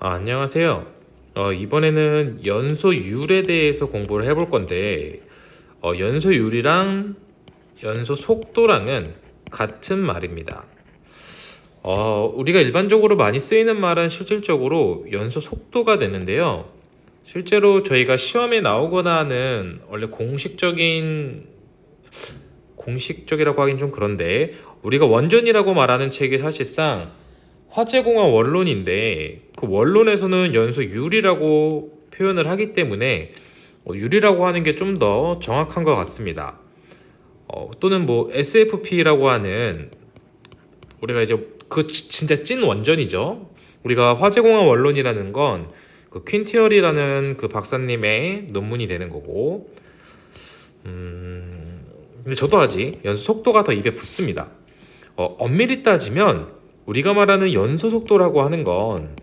안녕하세요. 이번에는 연소율에 대해서 공부를 해볼 건데, 연소율이랑 연소 속도랑은 같은 말입니다. 우리가 일반적으로 많이 쓰이는 말은 실질적으로 연소 속도가 되는데요. 실제로 저희가 시험에 나오거나 하는 원래 공식적이라고 하긴 좀 그런데, 우리가 원전이라고 말하는 책이 사실상 화재공학 원론인데, 그 원론에서는 연소율이라고 표현을 하기 때문에 율이라고 하는 게 좀 더 정확한 것 같습니다. 또는 뭐 SFP라고 하는, 우리가 이제 진짜 찐 원전이죠. 우리가 화재공학 원론이라는 건 그 퀸티얼이라는 그 박사님의 논문이 되는 거고, 근데 저도 아직 연소 속도가 더 입에 붙습니다. 엄밀히 따지면 우리가 말하는 연소 속도라고 하는 건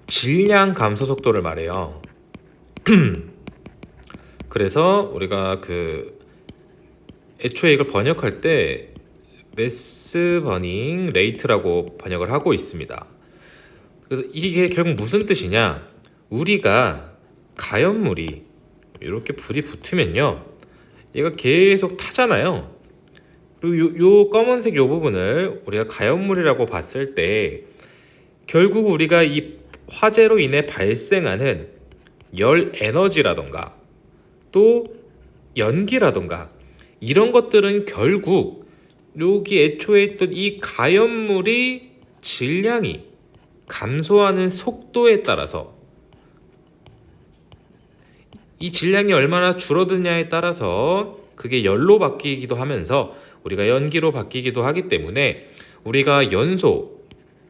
질량 감소 속도를 말해요. 그래서 우리가 애초에 이걸 번역할 때 매스 버닝 레이트라고 번역을 하고 있습니다. 그래서 이게 결국 무슨 뜻이냐? 우리가 가연물이 이렇게 불이 붙으면요, 얘가 계속 타잖아요. 그리고 요 검은색 요 부분을 우리가 가연물이라고 봤을 때, 결국 우리가 이 화재로 인해 발생하는 열 에너지라던가 또 연기라던가 이런 것들은 결국 여기 애초에 있던 이 가연물이 질량이 감소하는 속도에 따라서, 이 질량이 얼마나 줄어드냐에 따라서 그게 열로 바뀌기도 하면서 우리가 연기로 바뀌기도 하기 때문에, 우리가 연소,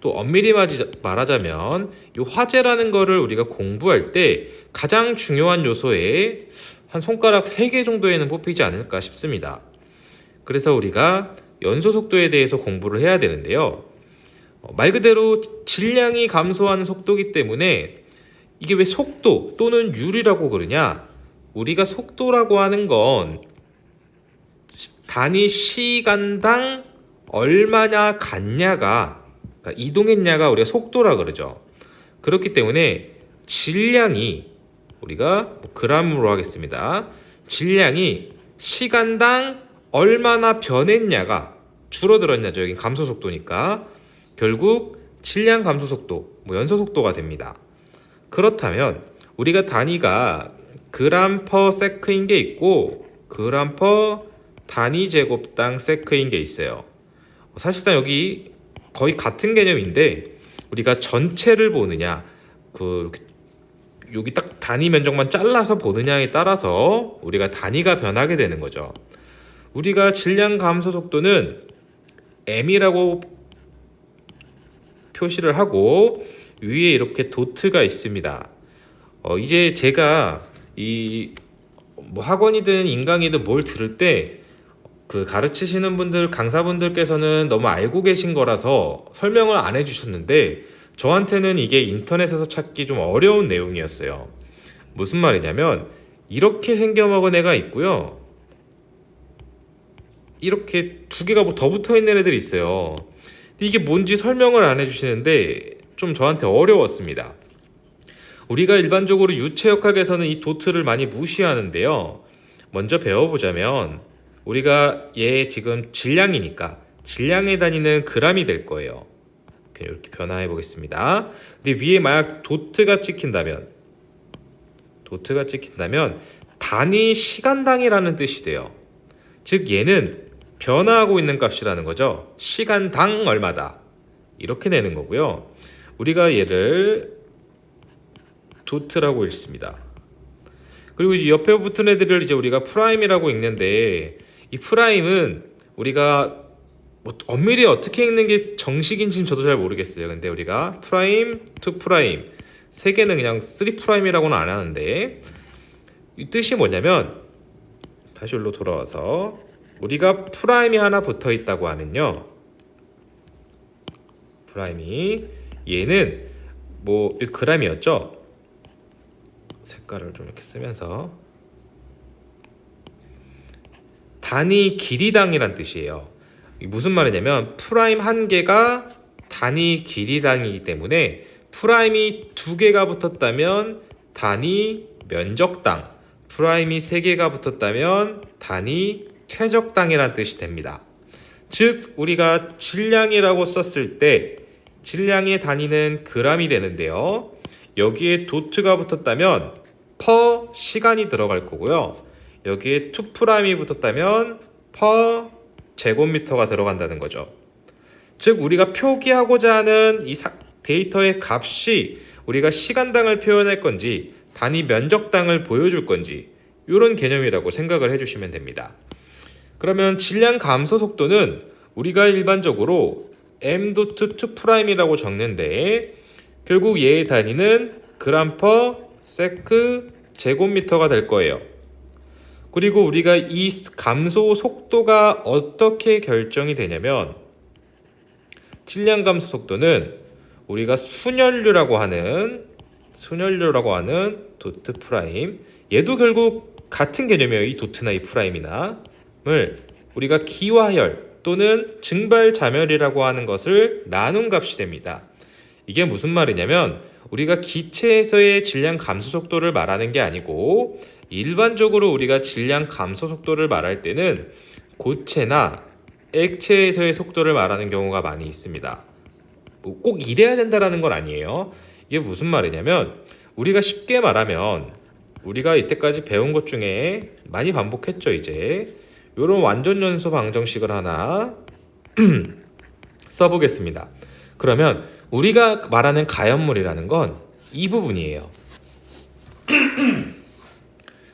또 엄밀히 말하자면 이 화재라는 거를 우리가 공부할 때 가장 중요한 요소에 한 손가락 3개 정도에는 뽑히지 않을까 싶습니다. 그래서 우리가 연소 속도에 대해서 공부를 해야 되는데요. 말 그대로 질량이 감소하는 속도이기 때문에, 이게 왜 속도 또는 율이라고 그러냐? 우리가 속도라고 하는 건 단위 시간당 얼마냐 갔냐가, 그러니까 이동했냐가 우리가 속도라 그러죠. 그렇기 때문에 질량이, 우리가 그람으로 하겠습니다. 질량이 시간당 얼마나 변했냐가, 줄어들었냐죠. 여기 감소 속도니까 결국 질량 감소 속도, 연소 속도가 됩니다. 그렇다면 우리가 단위가 그람 퍼 세크인 게 있고 그람 퍼 단위 제곱당 세크인 게 있어요. 사실상 여기 거의 같은 개념인데, 우리가 전체를 보느냐, 여기 딱 단위 면적만 잘라서 보느냐에 따라서 우리가 단위가 변하게 되는 거죠. 우리가 질량 감소 속도는 m이라고 표시를 하고 위에 이렇게 도트가 있습니다. 이제 제가 뭐 학원이든 인강이든 뭘 들을 때 가르치시는 분들, 강사분들께서는 너무 알고 계신 거라서 설명을 안 해주셨는데, 저한테는 이게 인터넷에서 찾기 좀 어려운 내용이었어요. 무슨 말이냐면, 이렇게 생겨먹은 애가 있고요, 이렇게 2개가 뭐 더 붙어있는 애들이 있어요. 이게 뭔지 설명을 안 해주시는데 좀 저한테 어려웠습니다. 우리가 일반적으로 유체역학에서는 이 도트를 많이 무시하는데요. 먼저 배워보자면, 우리가 얘 지금 질량이니까 질량에 다니는 그람이 될 거예요. 이렇게 변화해 보겠습니다. 근데 위에 만약 도트가 찍힌다면 단위 시간당이라는 뜻이 돼요. 즉 얘는 변화하고 있는 값이라는 거죠. 시간당 얼마다, 이렇게 내는 거고요. 우리가 얘를 도트라고 읽습니다. 그리고 이제 옆에 붙은 애들을 이제 우리가 프라임이라고 읽는데, 이 프라임은 우리가 뭐 엄밀히 어떻게 읽는 게 정식인지는 저도 잘 모르겠어요. 근데 우리가 프라임, 투 프라임, 3개는 그냥 3 프라임이라고는 안 하는데, 이 뜻이 뭐냐면, 다시 여기로 돌아와서 우리가 프라임이 하나 붙어 있다고 하면요, 프라임이, 얘는 뭐 그람이었죠. 색깔을 좀 이렇게 쓰면서, 단위 길이당이란 뜻이에요. 무슨 말이냐면, 프라임 한 개가 단위 길이당이기 때문에 프라임이 2개가 붙었다면 단위 면적당, 프라임이 3개가 붙었다면 단위 최적당이란 뜻이 됩니다. 즉 우리가 질량이라고 썼을 때 질량의 단위는 g이 되는데요. 여기에 도트가 붙었다면 per 시간이 들어갈 거고요. 여기에 2'이 붙었다면 per 제곱미터가 들어간다는 거죠. 즉 우리가 표기하고자 하는 이 데이터의 값이 우리가 시간당을 표현할 건지 단위 면적당을 보여줄 건지 이런 개념이라고 생각을 해주시면 됩니다. 그러면 질량 감소 속도는 우리가 일반적으로 m.2'이라고 적는데 결국 얘의 단위는 g/sec 제곱미터가 될 거예요. 그리고 우리가 이 감소 속도가 어떻게 결정이 되냐면 질량 감소 속도는 우리가 순연료라고 하는 도트 프라임, 얘도 결국 같은 개념이에요. 이 도트나 이 프라임이나를 우리가 기화열 또는 증발자멸이라고 하는 것을 나눈 값이 됩니다. 이게 무슨 말이냐면 우리가 기체에서의 질량 감소 속도를 말하는 게 아니고 일반적으로 우리가 질량 감소 속도를 말할 때는 고체나 액체에서의 속도를 말하는 경우가 많이 있습니다. 꼭 이래야 된다라는 건 아니에요. 이게 무슨 말이냐면 우리가 쉽게 말하면 우리가 이때까지 배운 것 중에 많이 반복했죠. 이제 이런 완전연소 방정식을 하나 써보겠습니다. 그러면 우리가 말하는 가연물이라는 건 이 부분이에요.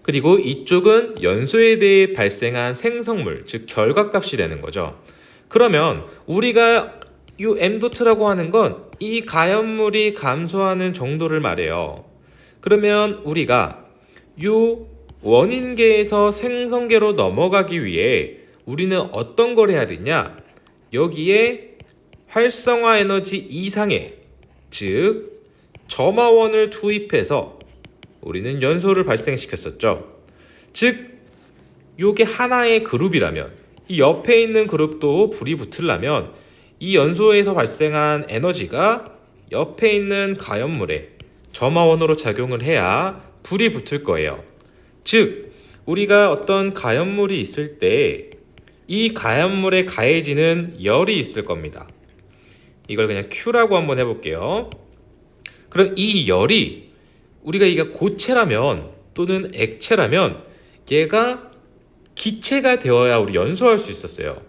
그리고 이쪽은 연소에 대해 발생한 생성물, 즉 결과값이 되는 거죠. 그러면 우리가 이 m도트라고 하는 건 이 가연물이 감소하는 정도를 말해요. 그러면 우리가 이 원인계에서 생성계로 넘어가기 위해 우리는 어떤 걸 해야 되냐? 여기에 활성화 에너지 이상의, 즉 점화원을 투입해서 우리는 연소를 발생시켰었죠. 즉 요게 하나의 그룹이라면 이 옆에 있는 그룹도 불이 붙으려면 이 연소에서 발생한 에너지가 옆에 있는 가연물에 점화원으로 작용을 해야 불이 붙을 거예요. 즉 우리가 어떤 가연물이 있을 때 이 가연물에 가해지는 열이 있을 겁니다. 이걸 그냥 Q라고 한번 해볼게요. 그럼 이 열이 우리가 이게 고체라면 또는 액체라면 얘가 기체가 되어야 우리 연소할 수 있었어요.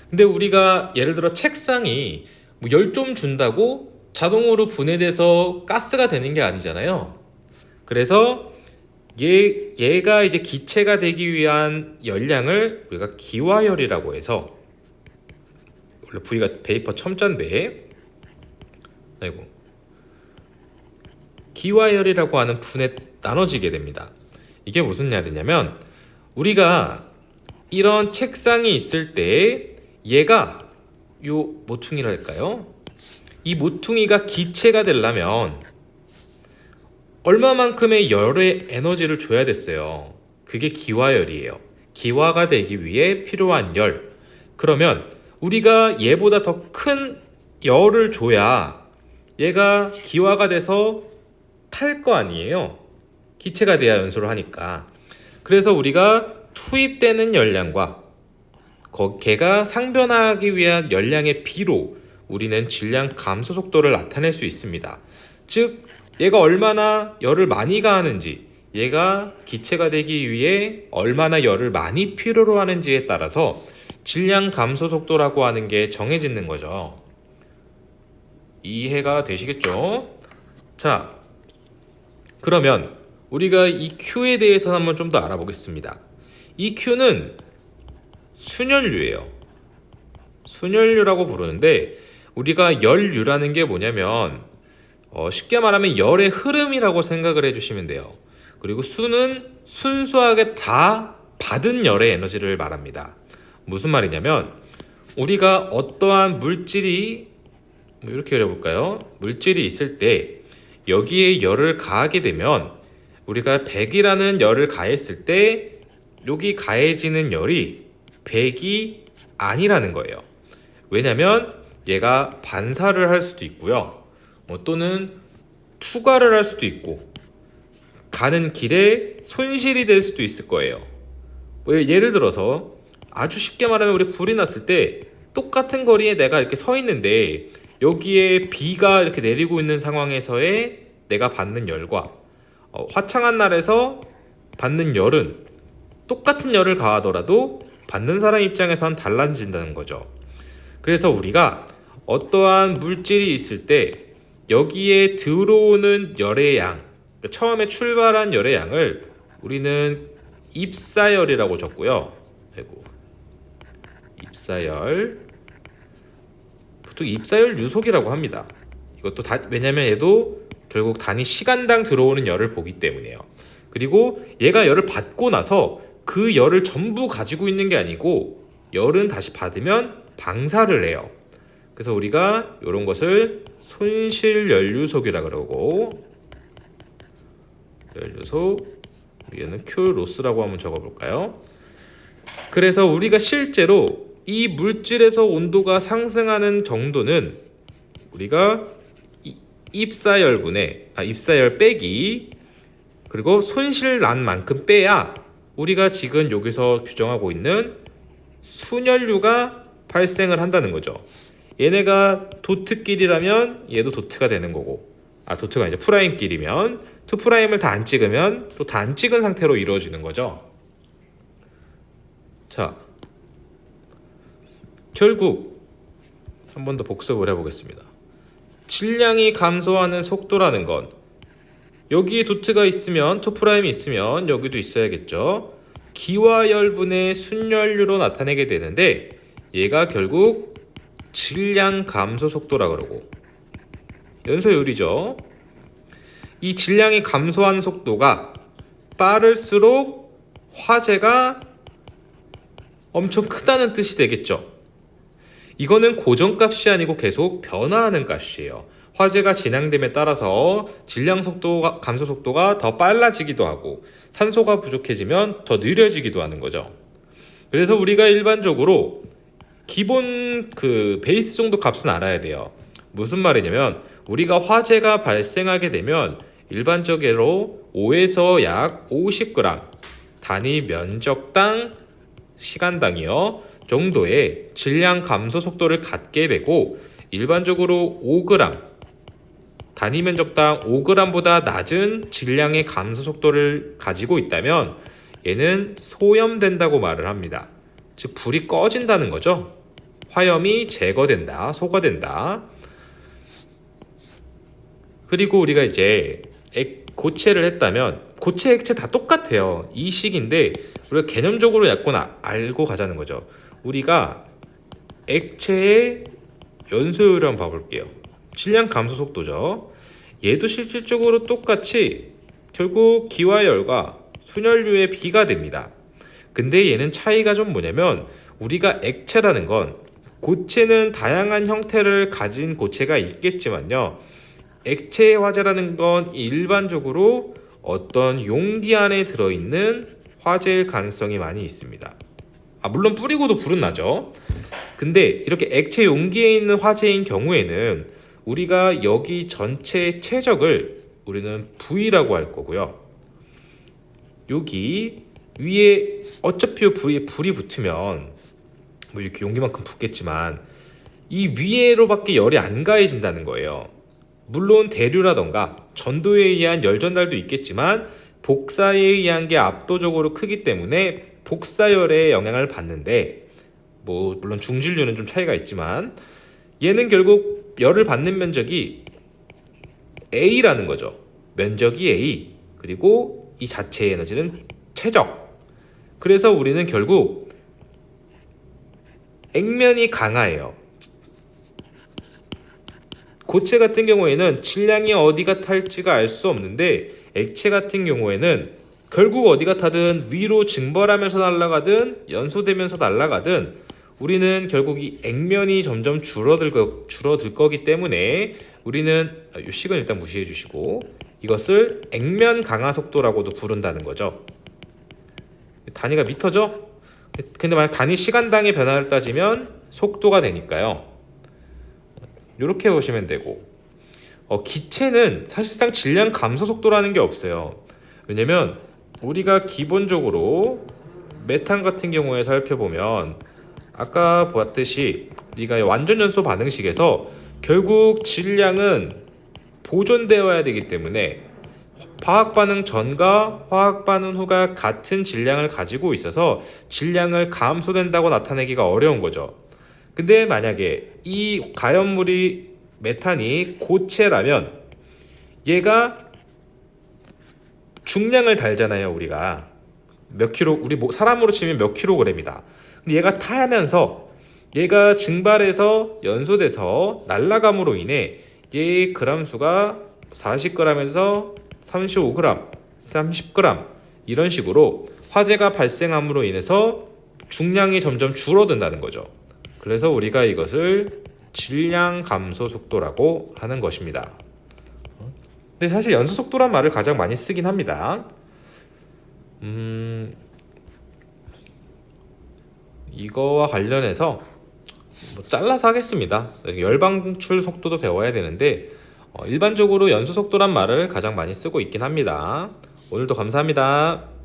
근데 우리가 예를 들어 책상이 뭐 열 좀 준다고 자동으로 분해돼서 가스가 되는 게 아니잖아요. 그래서 얘가 이제 기체가 되기 위한 열량을 우리가 기화열이라고 해서, 원래 V가 베이퍼 첨자인데 기화열이라고 하는 분에 나눠지게 됩니다. 이게 무슨 말이냐면 우리가 이런 책상이 있을 때 얘가 요 모퉁이랄까요? 이 모퉁이가 기체가 되려면 얼마만큼의 열의 에너지를 줘야 됐어요. 그게 기화열이에요. 기화가 되기 위해 필요한 열. 그러면 우리가 얘보다 더 큰 열을 줘야 얘가 기화가 돼서 탈 거 아니에요. 기체가 돼야 연소를 하니까. 그래서 우리가 투입되는 열량과 걔가 상변하기 위한 열량의 비로 우리는 질량 감소 속도를 나타낼 수 있습니다. 즉 얘가 얼마나 열을 많이 가하는지, 얘가 기체가 되기 위해 얼마나 열을 많이 필요로 하는지에 따라서 질량 감소 속도라고 하는 게 정해지는 거죠. 이해가 되시겠죠? 자, 그러면 우리가 이 Q에 대해서 한번 좀 더 알아보겠습니다. 이 Q는 순연료예요. 순연료라고 부르는데 우리가 열유라는 게 뭐냐면 쉽게 말하면 열의 흐름이라고 생각을 해주시면 돼요. 그리고 수는 순수하게 다 받은 열의 에너지를 말합니다. 무슨 말이냐면 우리가 어떠한 물질이 이렇게 그려볼까요? 물질이 있을 때 여기에 열을 가하게 되면 우리가 100이라는 열을 가했을 때 여기 가해지는 열이 100이 아니라는 거예요. 왜냐면 얘가 반사를 할 수도 있고요. 또는 투과를 할 수도 있고 가는 길에 손실이 될 수도 있을 거예요. 예를 들어서 아주 쉽게 말하면 우리 불이 났을 때 똑같은 거리에 내가 이렇게 서 있는데 여기에 비가 이렇게 내리고 있는 상황에서의 내가 받는 열과 화창한 날에서 받는 열은 똑같은 열을 가하더라도 받는 사람 입장에선 달라진다는 거죠. 그래서 우리가 어떠한 물질이 있을 때 여기에 들어오는 열의 양, 처음에 출발한 열의 양을 우리는 입사열이라고 적고요. 입사열, 보통 입사열 유속이라고 합니다. 이것도 왜냐면 얘도 결국 단위 시간당 들어오는 열을 보기 때문이에요. 그리고 얘가 열을 받고 나서 그 열을 전부 가지고 있는 게 아니고 열은 다시 받으면 방사를 해요. 그래서 우리가 이런 것을 손실 연류속이라 그러고, 연류속, 얘는 Q 로스라고 한번 적어볼까요? 그래서 우리가 실제로 이 물질에서 온도가 상승하는 정도는 우리가 입사열 빼기, 그리고 손실 난 만큼 빼야 우리가 지금 여기서 규정하고 있는 순연류가 발생을 한다는 거죠. 얘네가 도트끼리라면 얘도 도트가 되는 거고, 도트가 아니죠. 프라임끼리면 2'을 다 안 찍으면 또 다 안 찍은 상태로 이루어지는 거죠. 자, 결국 한 번 더 복습을 해보겠습니다. 질량이 감소하는 속도라는 건 여기에 도트가 있으면 2'이 있으면 여기도 있어야겠죠. 기화열분의 순연류로 나타내게 되는데 얘가 결국 질량 감소 속도라 그러고, 연소율이죠. 이 질량이 감소하는 속도가 빠를수록 화재가 엄청 크다는 뜻이 되겠죠. 이거는 고정값이 아니고 계속 변화하는 값이에요. 화재가 진행됨에 따라서 질량 속도가, 감소 속도가 더 빨라지기도 하고 산소가 부족해지면 더 느려지기도 하는 거죠. 그래서 우리가 일반적으로 기본 베이스 정도 값은 알아야 돼요. 무슨 말이냐면 우리가 화재가 발생하게 되면 일반적으로 5에서 약 50g 단위 면적당 시간당이요 정도의 질량 감소 속도를 갖게 되고, 일반적으로 5g 단위 면적당 5g보다 낮은 질량의 감소 속도를 가지고 있다면 얘는 소염된다고 말을 합니다. 즉 불이 꺼진다는 거죠. 화염이 제거된다, 소거된다. 그리고 우리가 이제 고체를 했다면 고체, 액체 다 똑같아요. 이 식인데 우리가 개념적으로 약간 알고 가자는 거죠. 우리가 액체의 연소율을 한번 봐볼게요. 질량 감소 속도죠. 얘도 실질적으로 똑같이 결국 기화열과 순연류의 비가 됩니다. 근데 얘는 차이가 좀 뭐냐면 우리가 액체라는 건 고체는 다양한 형태를 가진 고체가 있겠지만요. 액체의 화재라는 건 일반적으로 어떤 용기 안에 들어있는 화재일 가능성이 많이 있습니다. 물론 뿌리고도 불은 나죠. 근데 이렇게 액체 용기에 있는 화재인 경우에는 우리가 여기 전체 최적을 우리는 V라고 할 거고요. 여기 위에 어차피 불이 붙으면 뭐 이렇게 용기만큼 붙겠지만 이 위에로밖에 열이 안 가해진다는 거예요. 물론 대류라던가 전도에 의한 열 전달도 있겠지만 복사에 의한 게 압도적으로 크기 때문에 복사열에 영향을 받는데, 뭐 물론 중진류는 좀 차이가 있지만 얘는 결국 열을 받는 면적이 A라는 거죠. 면적이 A, 그리고 이 자체의 에너지는 최적. 그래서 우리는 결국 액면이 강해요. 고체 같은 경우에는 질량이 어디가 탈지가 알 수 없는데 액체 같은 경우에는 결국 어디가 타든 위로 증발하면서 날아가든 연소되면서 날아가든 우리는 결국 이 액면이 점점 줄어들 거기 때문에 우리는 이 식은 일단 무시해 주시고 이것을 액면 강화 속도라고도 부른다는 거죠. 단위가 미터죠? 근데 만약 단위 시간당의 변화를 따지면 속도가 되니까요. 이렇게 보시면 되고, 기체는 사실상 질량 감소 속도라는 게 없어요. 왜냐면 우리가 기본적으로 메탄 같은 경우에 살펴보면 아까 보았듯이 우리가 완전 연소 반응식에서 결국 질량은 보존되어야 되기 때문에 화학 반응 전과 화학 반응 후가 같은 질량을 가지고 있어서 질량을 감소된다고 나타내기가 어려운 거죠. 근데 만약에 이 가연물이 메탄이 고체라면 얘가 중량을 달잖아요. 우리가 몇 킬로, 우리 사람으로 치면 몇 킬로그램이다. 근데 얘가 타면서 얘가 증발해서 연소돼서 날아감으로 인해 얘의 그람 수가 40g에서 35g, 30g 이런 식으로 화재가 발생함으로 인해서 중량이 점점 줄어든다는 거죠. 그래서 우리가 이것을 질량 감소 속도라고 하는 것입니다. 근데 사실 연소 속도란 말을 가장 많이 쓰긴 합니다. 이거와 관련해서 잘라서 하겠습니다. 열방출 속도도 배워야 되는데 일반적으로 연소 속도란 말을 가장 많이 쓰고 있긴 합니다. 오늘도 감사합니다.